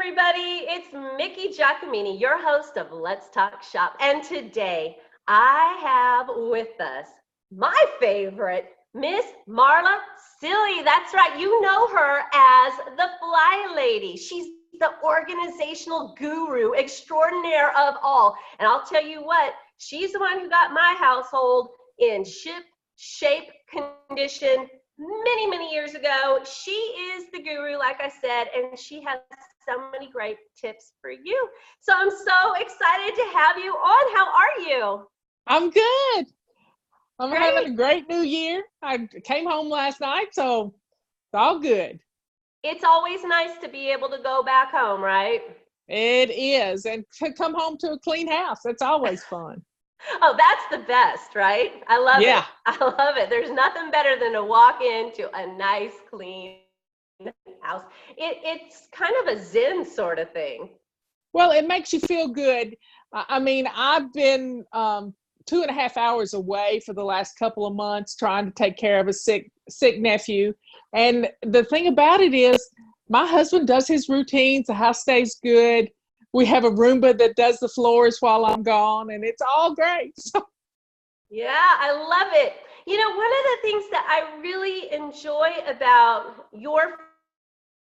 everybody. It's Mickie Giacomini, your host of Let's Talk Shop. And today I have with us my favorite, Miss Marla Cilley. That's right. You know her as the FlyLady. She's the organizational guru extraordinaire of all. And I'll tell you what, she's the one who got my household in shape, condition, many years ago. She is the guru, like I said, and she has so many great tips for you. So I'm so excited to have you on. How are you? I'm good. I'm Great. having a great new year. I came home last night, so it's all good. It's always nice to be able to go back home, right? It is. And to come home to a clean house, that's always fun. Oh, that's the best, right? I love Yeah. it. I love it. There's nothing better than to walk into a nice, clean house. It's kind of a zen sort of thing. Well, it makes you feel good. I mean, I've been 2.5 hours away for the last couple of months trying to take care of a sick nephew. And the thing about it is my husband does his routines. The house stays good. We have a Roomba that does the floors while I'm gone, and it's all great. Yeah, I love it. You know, one of the things that I really enjoy about your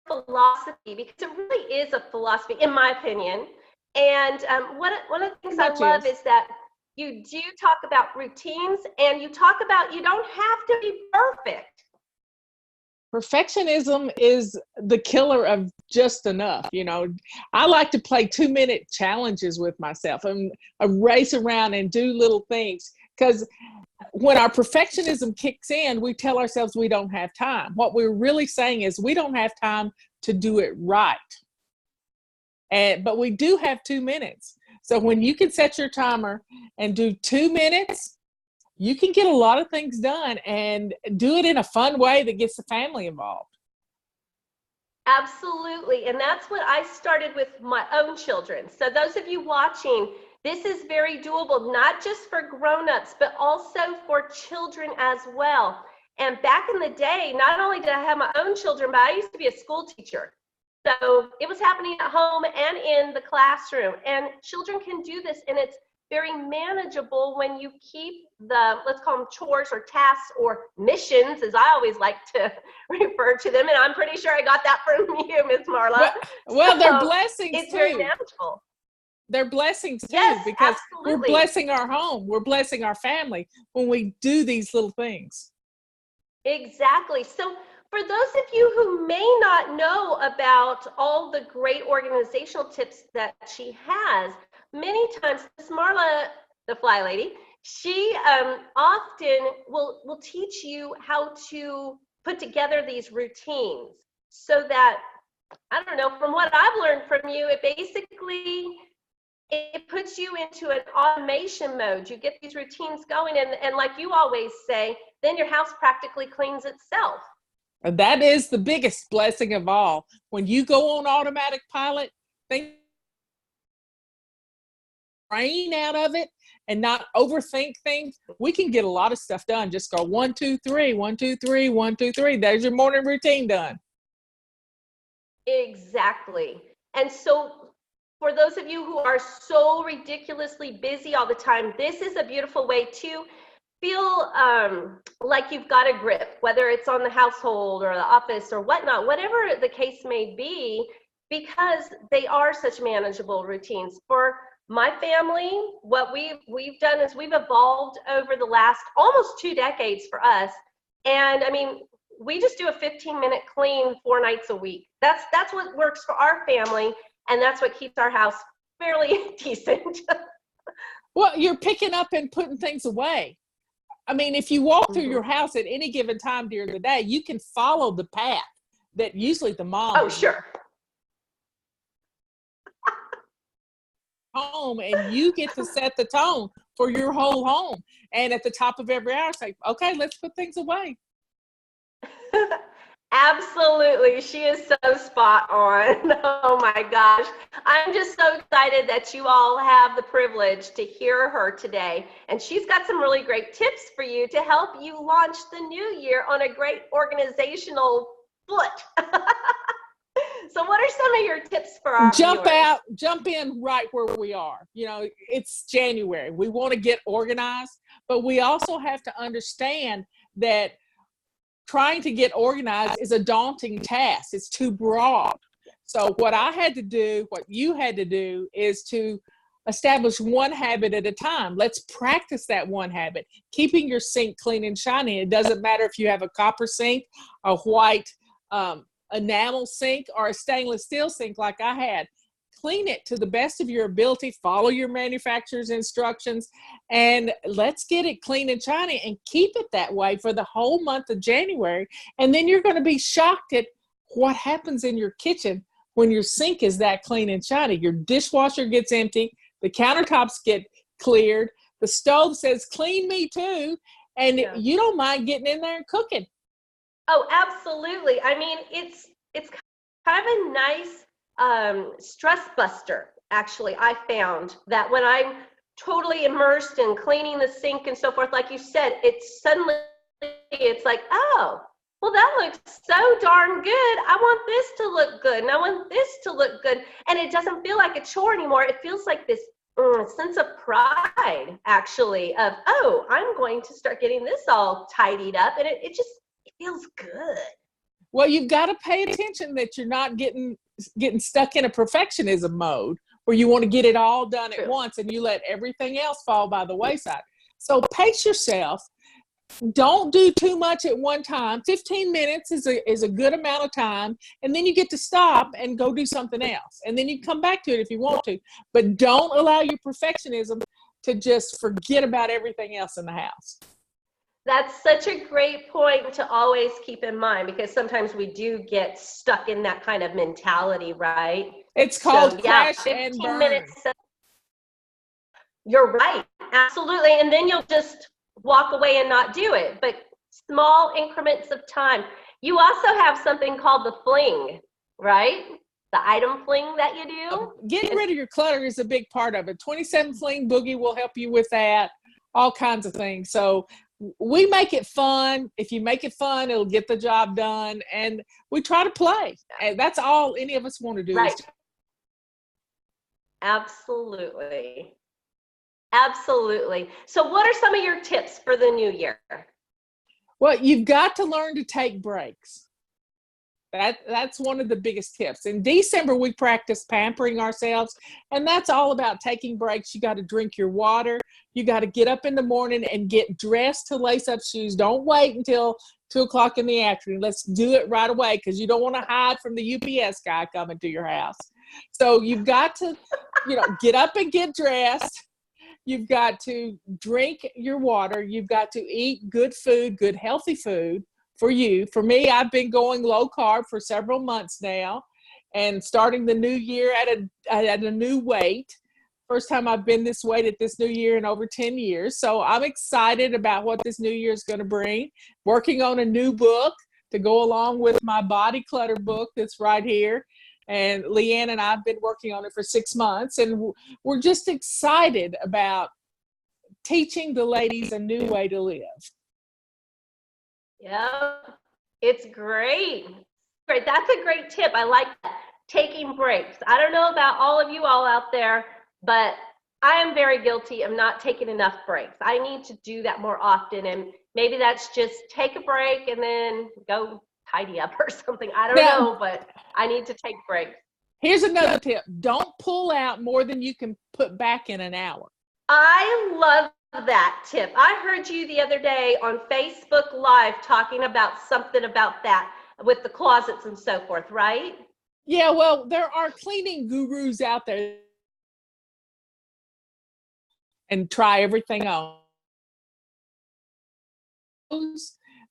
philosophy, because it really is a philosophy, in my opinion, and one of the things I love is that you do talk about routines, and you talk about you don't have to be perfect. Perfectionism is the killer of just enough. You know, I like to play 2-minute challenges with myself and race around and do little things, because when our perfectionism kicks in, we tell ourselves we don't have time. What we're really saying is we don't have time to do it right. But we do have 2 minutes. So when you can set your timer and do 2 minutes, you can get a lot of things done and do it in a fun way that gets the family involved. Absolutely. And that's what I started with my own children. So those of you watching, this is very doable, not just for grown-ups, but also for children as well. And back in the day, not only did I have my own children, but I used to be a school teacher. So it was happening at home and in the classroom. And children can do this, and it's very manageable when you keep the, let's call them chores or tasks or missions, as I always like to refer to them. And I'm pretty sure I got that from you, Miss Marla. Well, they're blessings it's too. Very manageable. They're blessings too, yes, because absolutely. We're blessing our home. We're blessing our family when we do these little things. Exactly. So for those of you who may not know about all the great organizational tips that she has, many times Miss Marla, the FlyLady, she often will teach you how to put together these routines so that, I don't know, from what I've learned from you, it puts you into an automation mode. You get these routines going, and like you always say, then your house practically cleans itself. That is the biggest blessing of all. When you go on automatic pilot, things rain out of it and not overthink things, we can get a lot of stuff done. Just go 1, 2, 3, 1, 2, 3, 1, 2, 3. There's your morning routine done. Exactly. And so for those of you who are so ridiculously busy all the time, this is a beautiful way to feel like you've got a grip, whether it's on the household or the office or whatnot, whatever the case may be, because they are such manageable routines. For my family, what we've done is we've evolved over the last almost 2 decades for us. And I mean, we just do a 15-minute clean 4 nights a week. That's what works for our family, and that's what keeps our house fairly decent. Well, you're picking up and putting things away. I mean, if you walk through your house at any given time during the day, you can follow the path that usually the mom. Oh, sure. Home, and you get to set the tone for your whole home. And at the top of every hour, say, okay, let's put things away. Absolutely. She is so spot on. Oh my gosh. I'm just so excited that you all have the privilege to hear her today. And she's got some really great tips for you to help you launch the new year on a great organizational foot. So what are some of your tips for our viewers? Jump in right where we are. You know, it's January. We want to get organized, but we also have to understand that trying to get organized is a daunting task. It's too broad. So what I had to do, what you had to do, is to establish one habit at a time. Let's practice that one habit. Keeping your sink clean and shiny. It doesn't matter if you have a copper sink, a white enamel sink, or a stainless steel sink like I had. Clean it to the best of your ability. Follow your manufacturer's instructions, and let's get it clean and shiny and keep it that way for the whole month of January. And then you're going to be shocked at what happens in your kitchen when your sink is that clean and shiny. Your dishwasher gets empty, the countertops get cleared, the stove says, clean me too, and you don't mind getting in there and cooking. Oh, absolutely. I mean, it's kind of a nice stress buster, actually. I found that when I'm totally immersed in cleaning the sink and so forth, like you said, it's like, oh, well, that looks so darn good. I want this to look good, and I want this to look good. And it doesn't feel like a chore anymore. It feels like this sense of pride, actually, of, oh, I'm going to start getting this all tidied up. And it feels good. Well, you've got to pay attention that you're not getting stuck in a perfectionism mode where you want to get it all done at once and you let everything else fall by the wayside. So pace yourself. Don't do too much at one time. 15 minutes is a good amount of time, and then you get to stop and go do something else, and then you come back to it if you want to, but don't allow your perfectionism to just forget about everything else in the house. That's such a great point to always keep in mind, because sometimes we do get stuck in that kind of mentality, right? It's called crash and burn. Minutes. You're right, absolutely. And then you'll just walk away and not do it, but small increments of time. You also have something called the fling, right? The item fling that you do. Getting rid of your clutter is a big part of it. 27 fling boogie will help you with that, all kinds of things. So we make it fun. If you make it fun, it'll get the job done, and we try to play. And that's all any of us want to do. Right. Absolutely. Absolutely. So what are some of your tips for the new year? Well, you've got to learn to take breaks. That's one of the biggest tips. In December, we practice pampering ourselves, and that's all about taking breaks. You got to drink your water. You got to get up in the morning and get dressed to lace up shoes. Don't wait until 2 o'clock in the afternoon. Let's do it right away, because you don't want to hide from the UPS guy coming to your house. So you've got to, get up and get dressed. You've got to drink your water. You've got to eat good food, good healthy food for you. For me, I've been going low carb for several months now, and starting the new year at a new weight. First time I've been this weight at this new year in over 10 years. So I'm excited about what this new year is going to bring. Working on a new book to go along with my body clutter book that's right here. And Leanne and I have been working on it for 6 months, and we're just excited about teaching the ladies a new way to live. Yeah, it's great. Great. That's a great tip. I like that. Taking breaks. I don't know about all of you all out there, but I am very guilty of not taking enough breaks. I need to do that more often, and maybe that's just take a break and then go tidy up or something. I don't know, but I need to take breaks. Here's another tip. Don't pull out more than you can put back in an hour. I love that tip. I heard you the other day on Facebook Live talking about something about that with the closets and so forth, right? Yeah, well, there are cleaning gurus out there and try everything on.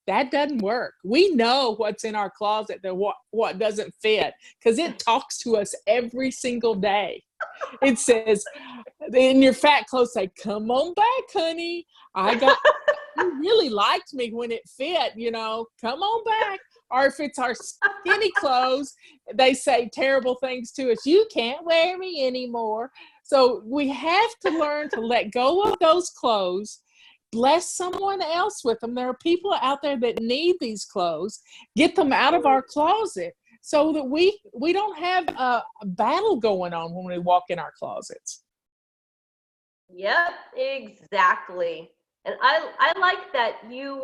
That doesn't work. We know what's in our closet, that what doesn't fit, because it talks to us every single day. It says, in your fat clothes, say, come on back, honey. You really liked me when it fit, come on back. Or if it's our skinny clothes, they say terrible things to us. You can't wear me anymore. So we have to learn to let go of those clothes. Bless someone else with them. There are people out there that need these clothes. Get them out of our closet. so that we don't have a battle going on when we walk in our closets. Yep, exactly. And I like that you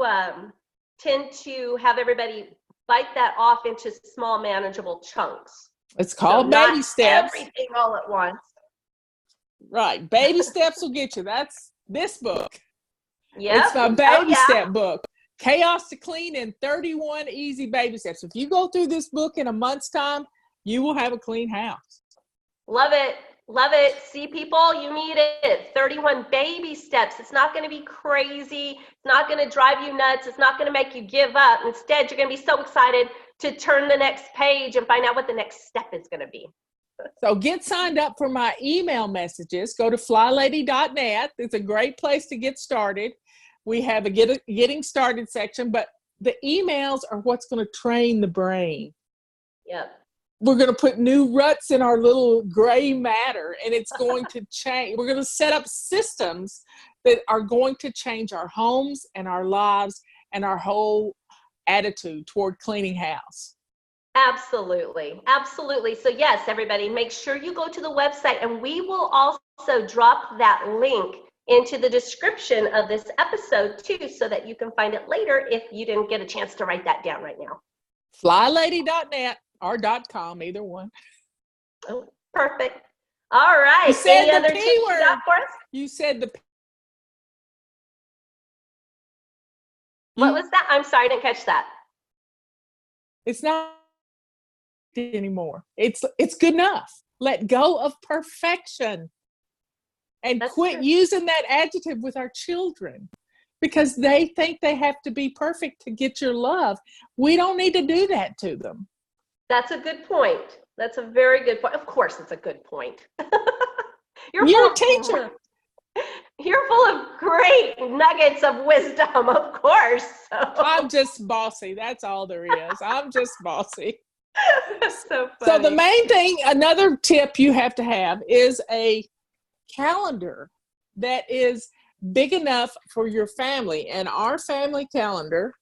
tend to have everybody bite that off into small, manageable chunks. It's called baby steps. Everything all at once. Right. Baby steps will get you. That's this book. Yep. It's my baby step book. Chaos to Clean in 31 Easy Baby Steps. If you go through this book in a month's time, you will have a clean house. Love it. Love it. See, people, you need it. 31 baby steps. It's not going to be crazy. It's not going to drive you nuts. It's not going to make you give up. Instead, you're going to be so excited to turn the next page and find out what the next step is going to be. So get signed up for my email messages. Go to FlyLady.net. It's a great place to get started. We have a getting started section, but the emails are what's going to train the brain. Yep. We're going to put new ruts in our little gray matter, and it's going to change. We're going to set up systems that are going to change our homes and our lives and our whole attitude toward cleaning house. Absolutely. Absolutely. So yes, everybody, make sure you go to the website, and we will also drop that link into the description of this episode too, so that you can find it later if you didn't get a chance to write that down right now. FlyLady.net or .com, either one. Oh, perfect. All right. You said Any the other P tips you word. got for us? You said the. What was that? I'm sorry, I didn't catch that. It's not anymore. It's good enough. Let go of perfection. And That's quit true. using that adjective with our children, because they think they have to be perfect to get your love. We don't need to do that to them. That's a good point. That's a very good point. Of course, it's a good point. You're a teacher. You're full of great nuggets of wisdom, of course. So. I'm just bossy. That's all there is. I'm just bossy. That's so funny. So the main thing, another tip you have to have is a calendar that is big enough for your family. And our family calendar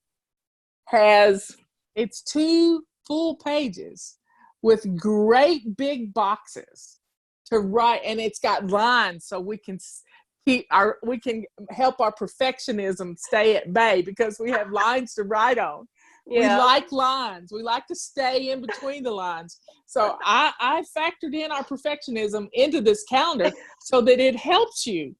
it's 2 full pages with great big boxes to write, and it's got lines so we can help our perfectionism stay at bay, because we have lines to write on. Yeah. We like lines. We like to stay in between the lines. So I factored in our perfectionism into this calendar so that it helps you.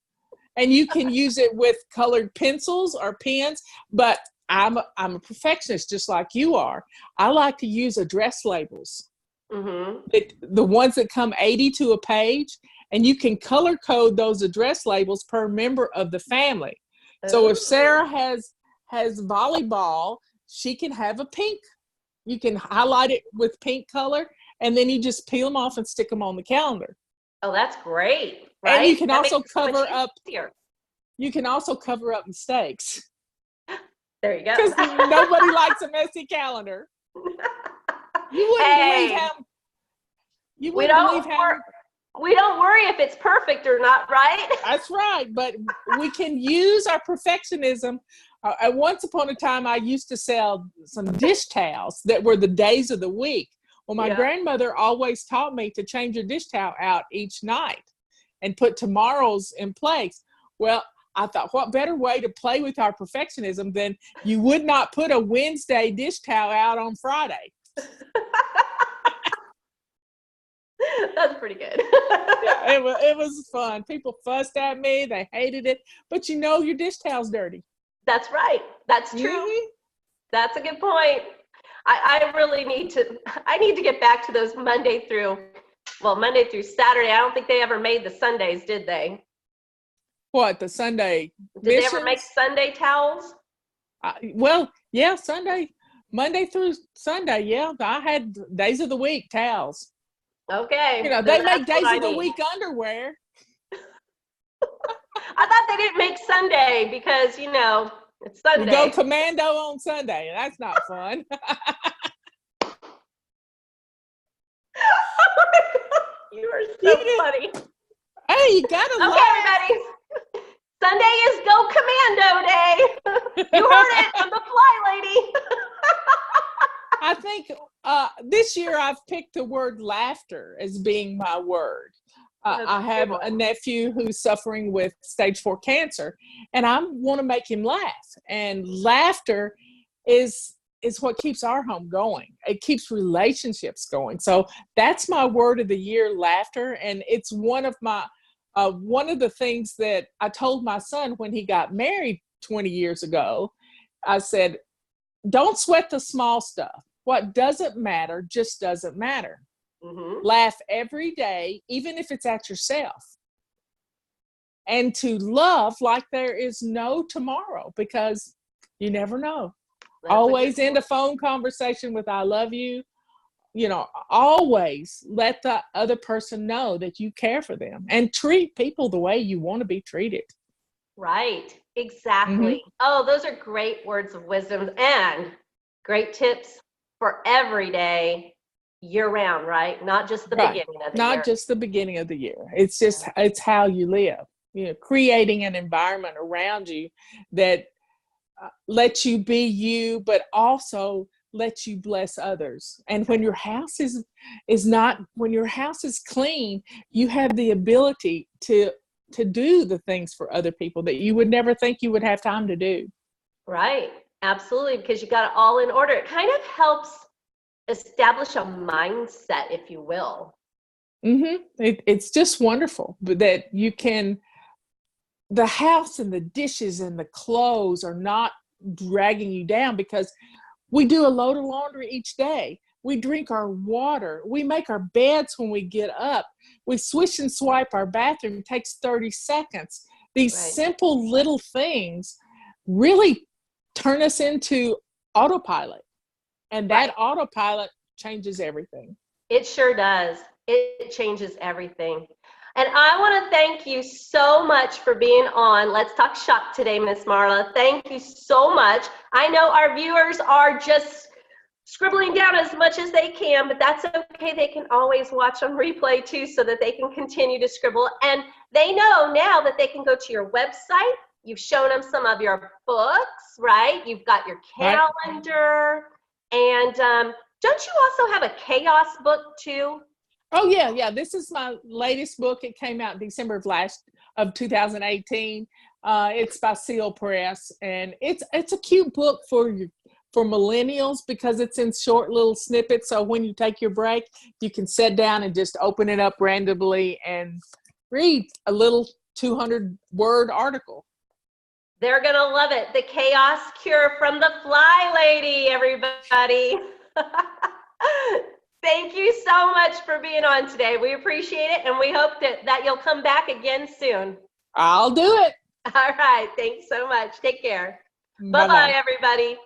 And you can use it with colored pencils or pens, but I'm a perfectionist just like you are. I like to use address labels. Mm-hmm. The ones that come 80 to a page, and you can color code those address labels per member of the family. So if Sarah has volleyball, she can have a pink. You can highlight it with pink color, and then you just peel them off and stick them on the calendar. Oh, that's great. Right? And you can also cover up. You can also cover up mistakes. There you go. Because nobody likes a messy calendar. You wouldn't believe how. You wouldn't believe how. We don't worry if it's perfect or not, right? That's right. But we can use our perfectionism. Once upon a time, I used to sell some dish towels that were the days of the week. Well, my grandmother always taught me to change your dish towel out each night and put tomorrow's in place. Well, I thought, what better way to play with our perfectionism than you would not put a Wednesday dish towel out on Friday. That's pretty good. Yeah, it was fun. People fussed at me. They hated it. But you know your dish towel's dirty. That's right. That's true. Mm-hmm. That's a good point. I really need to get back to those Monday through Saturday. I don't think they ever made the Sundays, did they? What, the Sunday? Did they ever make Sunday towels? Well, yeah, Monday through Sunday. Yeah, I had days of the week towels. Okay. You know, they make days of the week underwear. I thought they didn't make Sunday because, it's Sunday. You go commando on Sunday, and that's not fun. You are so funny. Hey, you gotta laugh. Okay, everybody. Sunday is Go Commando Day. You heard it from the FlyLady. I think this year I've picked the word laughter as being my word. I have a nephew who's suffering with stage 4 cancer, and I want to make him laugh. And laughter is what keeps our home going. It keeps relationships going. So that's my word of the year, laughter. And it's one of the things that I told my son when he got married 20 years ago. I said, don't sweat the small stuff. What doesn't matter just doesn't matter. Mm-hmm. Laugh every day, even if it's at yourself. And to love like there is no tomorrow, because you never know. That's Always end a phone conversation with I love you. Always let the other person know that you care for them, and treat people the way you want to be treated. Right. Exactly. Mm-hmm. Oh, those are great words of wisdom and great tips for every day, year round, right? Not just the Right. beginning of the Not year. just the beginning of the year. It's how you live. Creating an environment around you that lets you be you, but also lets you bless others. And when your house is clean, you have the ability to do the things for other people that you would never think you would have time to do. Right. Absolutely. Because you got it all in order. It kind of helps establish a mindset, if you will. Mm-hmm. It's just wonderful that the house and the dishes and the clothes are not dragging you down, because we do a load of laundry each day. We drink our water. We make our beds when we get up. We swish and swipe our bathroom. It takes 30 seconds. These simple little things really turn us into autopilot. And that autopilot changes everything. It sure does. It changes everything. And I want to thank you so much for being on Let's Talk Shop today, Miss Marla. Thank you so much. I know our viewers are just scribbling down as much as they can, but that's okay. They can always watch on replay too, so that they can continue to scribble. And they know now that they can go to your website. You've shown them some of your books, right? You've got your calendar. And don't you also have a chaos book too? Oh yeah. This is my latest book. It came out in December of 2018. It's by Seal Press, and it's a cute book for millennials, because it's in short little snippets. So when you take your break, you can sit down and just open it up randomly and read a little 200-word article. They're going to love it. The Chaos Cure from the FlyLady, everybody. Thank you so much for being on today. We appreciate it, and we hope that you'll come back again soon. I'll do it. All right. Thanks so much. Take care. Bye-bye. Bye-bye, everybody.